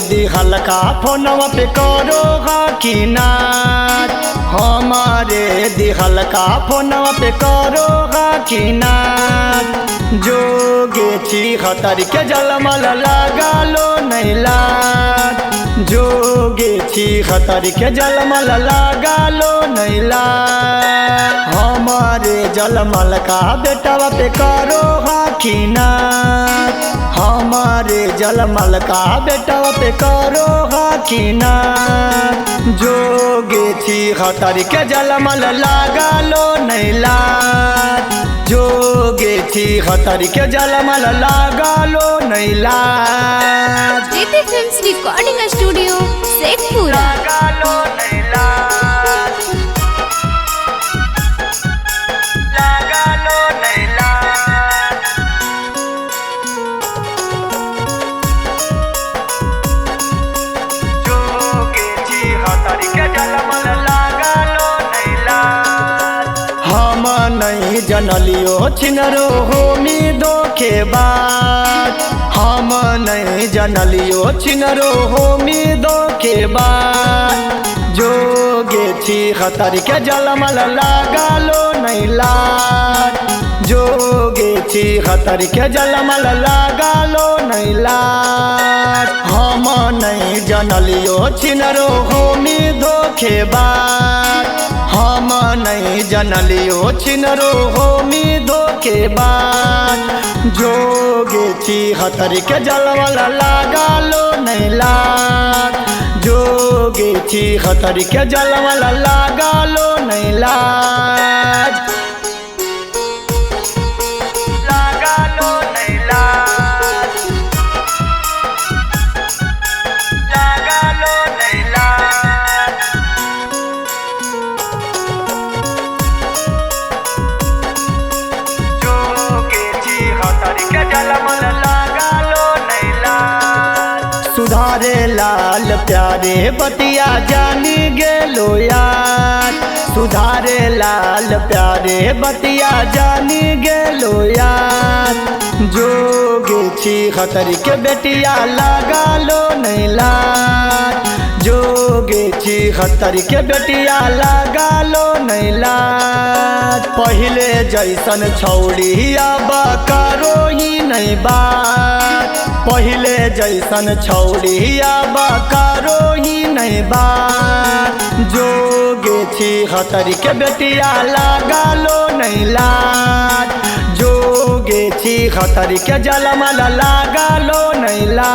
दिहल का फोनवा पे करो कि ना, हमारे दिहल का फोनवा पे करो कि ना। जोगे छिहत्तर के जलमल लगालो नैला, जोगे छिहत्तर के जलमल लगालो नैला। हमारे जलमल का बेटवा पे करो कि ना, हमारे जलमल का बेटवा पे करो कि ना। जोगे छिहत्तर के जलमल लगालो नैला, जोगे छिहत्तर के जलमल लगालो नैला। JT Films Recording Studio, Sheikhpura. लगालो नैला, लगालो नैला। जोगे छिहत्तर के जलमल लगालो नैला। हम नहीं जनलियो छिनरो होमी धोखे बात, हम नहीं जनलियो छिनरो होमी धोखे बात। जोगे छिहत्तर के जलमल लगालो नैला, जोगे छिहत्तर के जलमल लगालो नैला। हम नहीं जनलियो छिनरो होमी धोखे बात, हम नहीं जनलियो छिनरो होमी धोखे बात। जोगे छिहत्तर के जलमल लगालो नैला, जोगे छिहत्तर के जलमल लगालो नैला। लगालो नैला, लगालो नैला। जोगे छिहत्तर के जलमल लगालो नैला। सुधारे लाल प्यारे बतिया जानी गेलो यार, सुधारे लाल प्यारे बतिया जानी गेलो यार। जोगे छिहत्तर के बेटिया लगालो नैला, जोगे छिहत्तर के बेटिया लगालो नैला। पहले जैसन छौड़ी अब करो ही नहीं बात, पहले जैसन छौड़ी अब करो ही नहीं बात। जोगे छिहत्तर के बेटिया लगालो नैला, जोगे छिहत्तर के जलमल लगालो नैला।